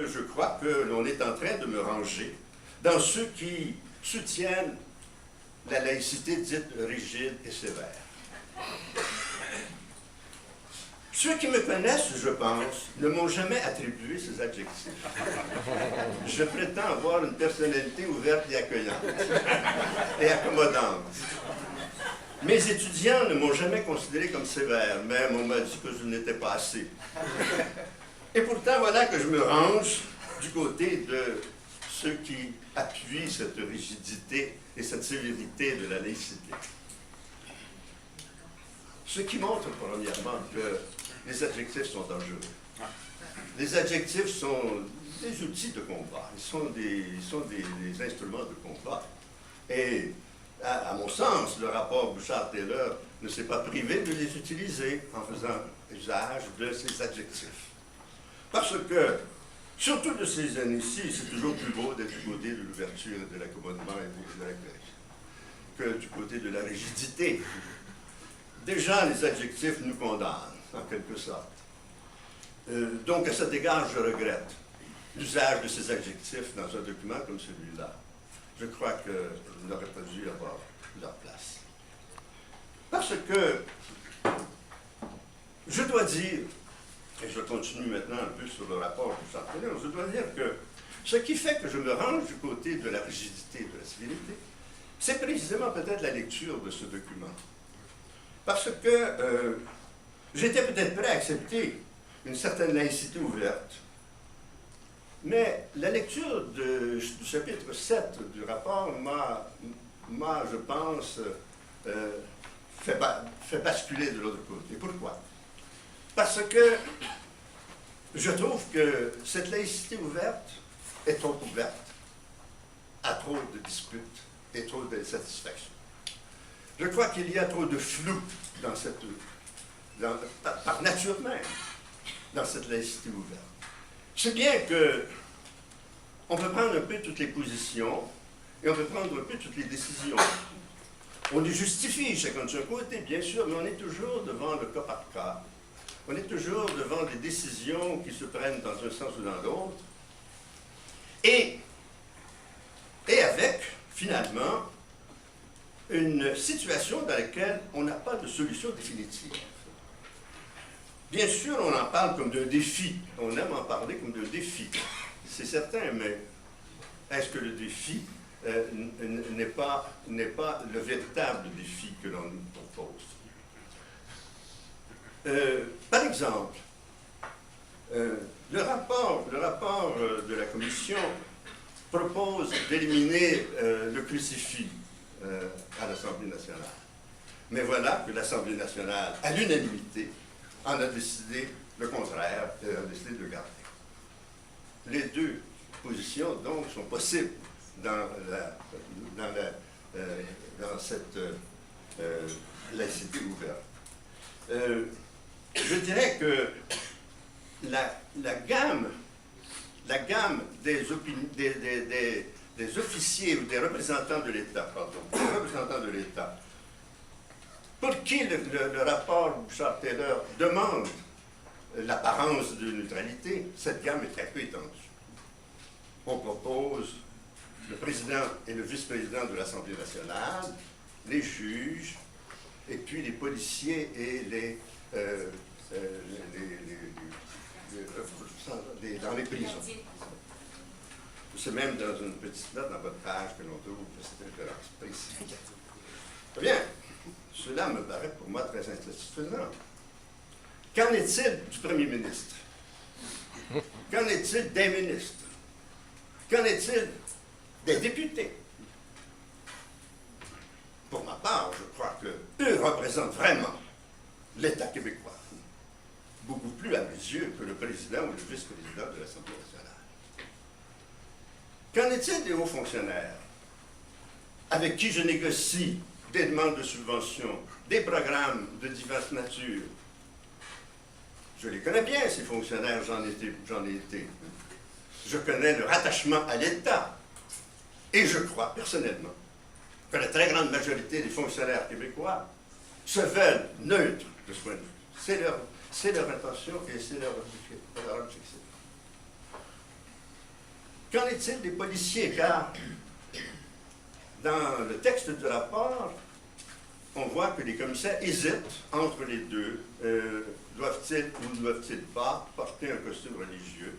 Je crois que l'on est en train de me ranger dans ceux qui soutiennent la laïcité dite rigide et sévère. Ceux qui me connaissent, je pense, ne m'ont jamais attribué ces adjectifs. Je prétends avoir une personnalité ouverte et accueillante et accommodante. Mes étudiants ne m'ont jamais considéré comme sévère, même on m'a dit que je n'étais pas assez. Et pourtant, voilà que je me range du côté de ceux qui appuient cette rigidité et cette sévérité de la laïcité. Ce qui montre, premièrement, que les adjectifs sont dangereux. Les adjectifs sont des outils de combat, ils sont des instruments de combat. Et, à mon sens, le rapport Bouchard-Taylor ne s'est pas privé de les utiliser en faisant usage de ces adjectifs. Parce que, surtout de ces années-ci, c'est toujours plus beau d'être du côté de l'ouverture et de l'accommodement et de l'accueil que du côté de la rigidité. Déjà, les adjectifs nous condamnent, en quelque sorte. Donc, à cet égard, je regrette l'usage de ces adjectifs dans un document comme celui-là. Je crois qu'ils n'auraient pas dû avoir leur place. Parce que, je dois dire, et je continue maintenant un peu sur le rapport du Châtelain, je dois dire que ce qui fait que je me range du côté de la rigidité et de la civilité, c'est précisément peut-être la lecture de ce document. Parce que j'étais peut-être prêt à accepter une certaine laïcité ouverte, mais la lecture du chapitre 7 du rapport m'a, je pense, fait basculer de l'autre côté. Pourquoi? Parce que je trouve que cette laïcité ouverte est trop ouverte à trop de disputes et trop d'insatisfaction. Je crois qu'il y a trop de flou dans par nature même, dans cette laïcité ouverte. C'est bien que on peut prendre un peu toutes les positions et on peut prendre un peu toutes les décisions. On les justifie chacun de son côté, bien sûr, mais on est toujours devant le cas par cas. On est toujours devant des décisions qui se prennent dans un sens ou dans l'autre. Et avec, finalement, une situation dans laquelle on n'a pas de solution définitive. Bien sûr, on en parle comme d'un défi. On aime en parler comme d'un défi. C'est certain, mais est-ce que le défi n'est pas le véritable défi que l'on nous propose? Par exemple, le rapport de la Commission propose d'éliminer le crucifix à l'Assemblée nationale. Mais voilà que l'Assemblée nationale, à l'unanimité, en a décidé le contraire et a décidé de le garder. Les deux positions, donc, sont possibles dans cette laïcité ouverte. Je dirais que la gamme des officiers ou des représentants de l'État, pour qui le rapport Bouchard-Taylor demande l'apparence de neutralité, cette gamme est très peu étendue. On propose le président et le vice-président de l'Assemblée nationale, les juges, et puis les policiers et dans les prisons. C'est même dans une petite note dans votre page que l'on trouve cette référence précise. Très bien, cela me paraît pour moi très insatisfaisant. Qu'en est-il du Premier ministre? Qu'en est-il des ministres? Qu'en est-il des députés? Pour ma part, je crois qu'eux représentent vraiment l'État québécois. Beaucoup plus à mes yeux que le président ou le vice-président de l'Assemblée nationale. Qu'en est-il des hauts fonctionnaires avec qui je négocie des demandes de subventions, des programmes de diverses natures? Je les connais bien, ces fonctionnaires, j'en ai été. Je connais leur attachement à l'État. Et je crois, personnellement, que la très grande majorité des fonctionnaires québécois se veulent neutres de ce point de vue. C'est leur intention et c'est leur objectif. Qu'en est-il des policiers? Car dans le texte du rapport, on voit que les commissaires hésitent entre les deux. Doivent-ils ou ne doivent-ils pas porter un costume religieux?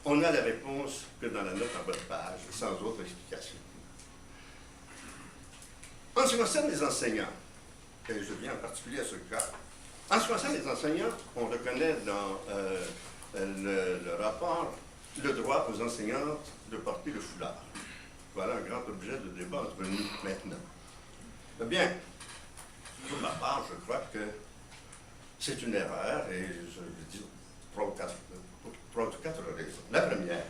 On a la réponse que dans la note en bas de page, sans autre explication. En ce qui concerne les enseignants, et je viens en particulier à ce cas, en ce qui concerne les enseignants, on reconnaît dans le rapport le droit aux enseignantes de porter le foulard. Voilà un grand objet de débat entre nous maintenant. Eh bien, pour ma part, je crois que c'est une erreur, et je le dis pour trois ou quatre raisons. La première,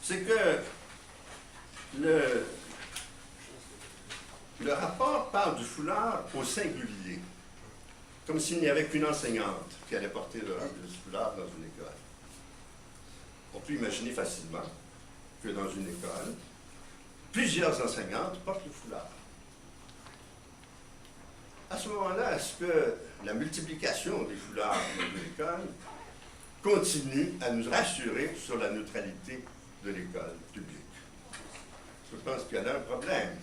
c'est que le rapport parle du foulard au singulier, comme s'il n'y avait qu'une enseignante qui allait porter le foulard dans une école. On peut imaginer facilement que dans une école, plusieurs enseignantes portent le foulard. À ce moment-là, est-ce que la multiplication des foulards dans une école continue à nous rassurer sur la neutralité de l'école publique? Je pense qu'il y en a un problème.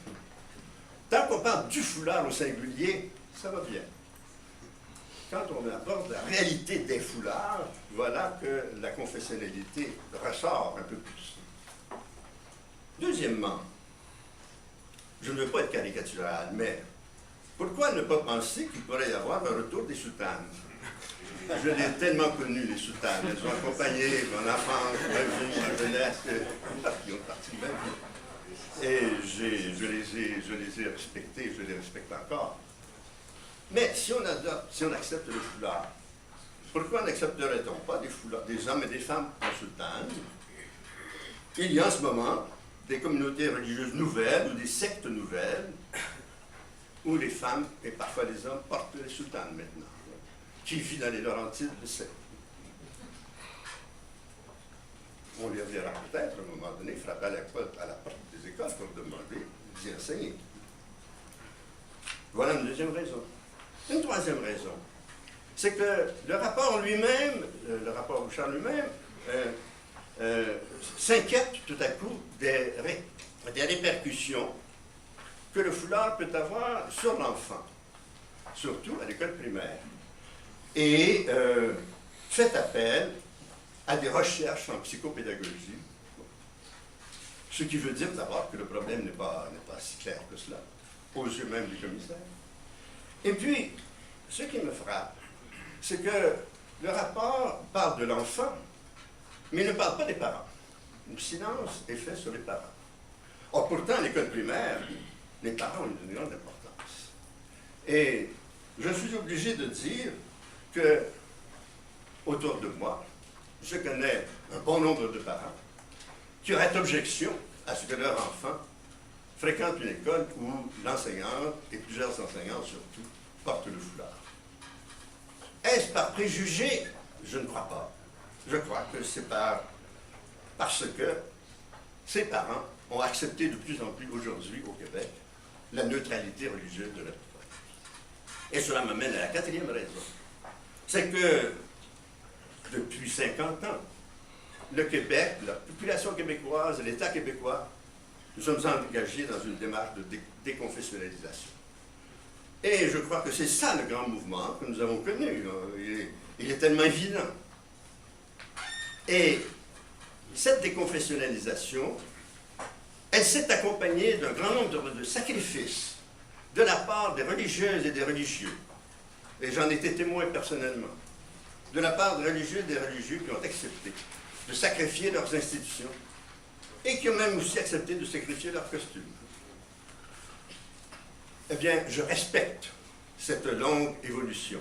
Tant qu'on parle du foulard au singulier, ça va bien. Quand on aborde la réalité des foulards, voilà que la confessionnalité ressort un peu plus. Deuxièmement, je ne veux pas être caricatural, mais pourquoi ne pas penser qu'il pourrait y avoir un retour des soutanes? Je l'ai tellement connu, les soutanes. Elles ont accompagné mon enfance, ma vie, ma jeunesse. Ils ont parti de ma vie. Et je les ai respectés, je les respecte encore. Mais si on accepte le foulard, pourquoi n'accepterait-on pas des hommes et des femmes en soutane? Il y a en ce moment des communautés religieuses nouvelles ou des sectes nouvelles où les femmes et parfois les hommes portent les soutanes maintenant. Qui vit dans les Laurentides le sait. On les verra peut-être à un moment donné frapper à la porte des écoles pour demander d'y enseigner. Voilà une deuxième raison. Une troisième raison, c'est que le rapport lui-même, le rapport Bouchard lui-même, s'inquiète tout à coup des répercussions que le foulard peut avoir sur l'enfant, surtout à l'école primaire. Et fait appel à des recherches en psychopédagogie, ce qui veut dire d'abord que le problème n'est pas si clair que cela, aux yeux même du commissaire. Et puis, ce qui me frappe, c'est que le rapport parle de l'enfant, mais il ne parle pas des parents. Le silence est fait sur les parents. Or, pourtant, à l'école primaire, les parents ont une grande importance. Et je suis obligé de dire que, autour de moi, je connais un bon nombre de parents qui auraient objection à ce que leur enfant fréquente une école où l'enseignante, et plusieurs enseignants surtout, portent le foulard. Est-ce par préjugé? Je ne crois pas. Je crois que c'est parce que ces parents ont accepté de plus en plus aujourd'hui au Québec la neutralité religieuse de leur école. Et cela m'amène à la quatrième raison. C'est que depuis 50 ans, le Québec, la population québécoise et l'État québécois, nous sommes engagés dans une démarche de déconfessionnalisation. Et je crois que c'est ça le grand mouvement que nous avons connu. Il est tellement évident. Et cette déconfessionnalisation, elle s'est accompagnée d'un grand nombre de sacrifices de la part des religieuses et des religieux. Et j'en étais témoin personnellement. De la part des religieux et des religieux qui ont accepté de sacrifier leurs institutions et qui ont même aussi accepté de sacrifier leurs costumes. Eh bien, je respecte cette longue évolution.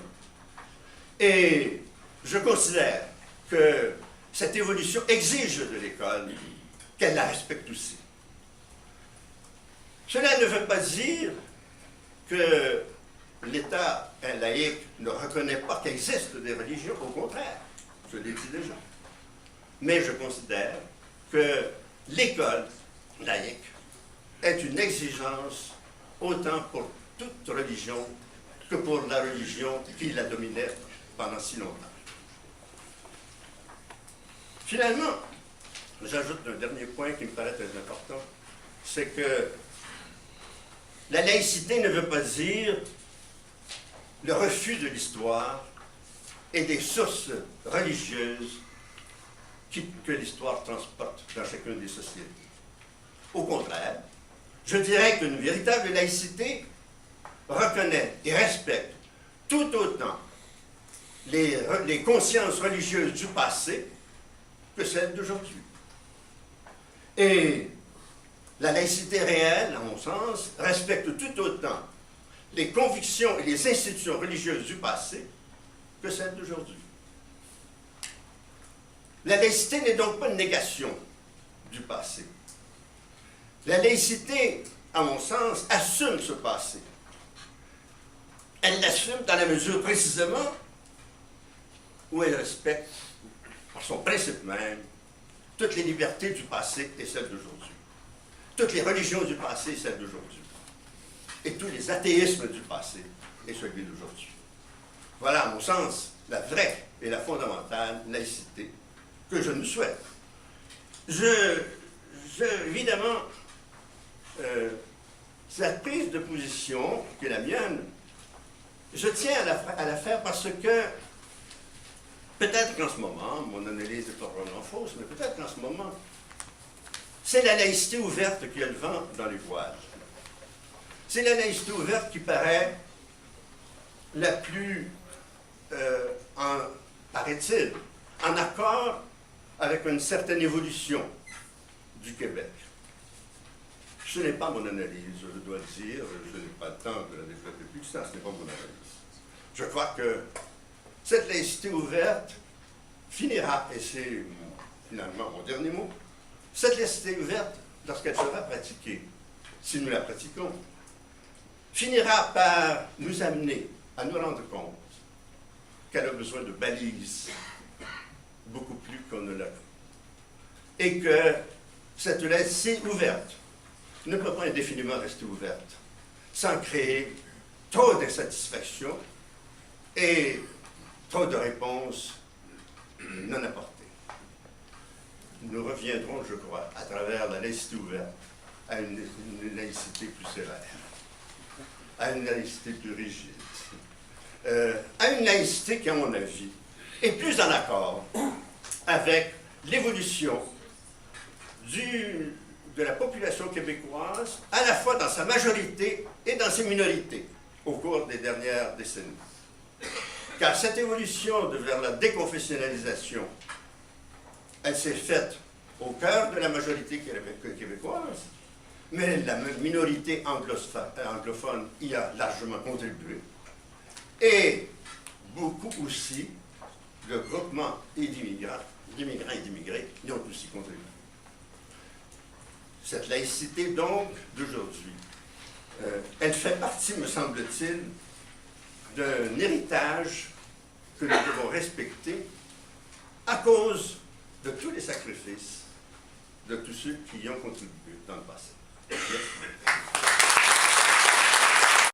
Et je considère que cette évolution exige de l'école qu'elle la respecte aussi. Cela ne veut pas dire que l'État laïque ne reconnaît pas qu'il existe des religions, au contraire, je l'ai dit déjà. Mais je considère que l'école laïque est une exigence autant pour toute religion que pour la religion qui la dominait pendant si longtemps. Finalement, j'ajoute un dernier point qui me paraît très important, c'est que la laïcité ne veut pas dire le refus de l'histoire et des sources religieuses que l'histoire transporte dans chacune des sociétés. Au contraire, je dirais qu'une véritable laïcité reconnaît et respecte tout autant les consciences religieuses du passé que celles d'aujourd'hui. Et la laïcité réelle, à mon sens, respecte tout autant les convictions et les institutions religieuses du passé que celles d'aujourd'hui. La laïcité n'est donc pas une négation du passé. La laïcité, à mon sens, assume ce passé. Elle l'assume dans la mesure précisément où elle respecte, par son principe même, toutes les libertés du passé et celles d'aujourd'hui. Toutes les religions du passé et celles d'aujourd'hui. Et tous les athéismes du passé et celui d'aujourd'hui. Voilà, à mon sens, la vraie et la fondamentale laïcité que je nous souhaite. Évidemment, cette prise de position qui est la mienne, je tiens à la faire parce que peut-être qu'en ce moment, mon analyse est probablement fausse, mais peut-être qu'en ce moment, c'est la laïcité ouverte qui a le vent dans les voiles. C'est la laïcité ouverte qui paraît la plus, paraît-il, en accord avec une certaine évolution du Québec. Ce n'est pas mon analyse, je dois le dire, je n'ai pas le temps de la développer plus que ça, ce n'est pas mon analyse. Je crois que cette laïcité ouverte finira, et c'est finalement mon dernier mot, cette laïcité ouverte, lorsqu'elle sera pratiquée, si nous la pratiquons, finira par nous amener à nous rendre compte qu'elle a besoin de balises beaucoup plus qu'on ne l'a. Et que cette laïcité ouverte ne peut pas indéfiniment rester ouverte sans créer trop d'insatisfaction et trop de réponses non apportées. Nous reviendrons, je crois, à travers la laïcité ouverte, à une laïcité plus sévère, à une laïcité plus rigide, à une laïcité qui, à mon avis, est plus en accord avec l'évolution de la population québécoise, à la fois dans sa majorité et dans ses minorités, au cours des dernières décennies. Car cette évolution vers la déconfessionnalisation, elle s'est faite au cœur de la majorité québécoise, mais la minorité anglophone y a largement contribué. Et beaucoup aussi, le groupement d'immigrants et d'immigrés y ont aussi contribué. Cette laïcité, donc, d'aujourd'hui, elle fait partie, me semble-t-il, d'un héritage que nous devons respecter à cause de tous les sacrifices de tous ceux qui y ont contribué dans le passé. Merci.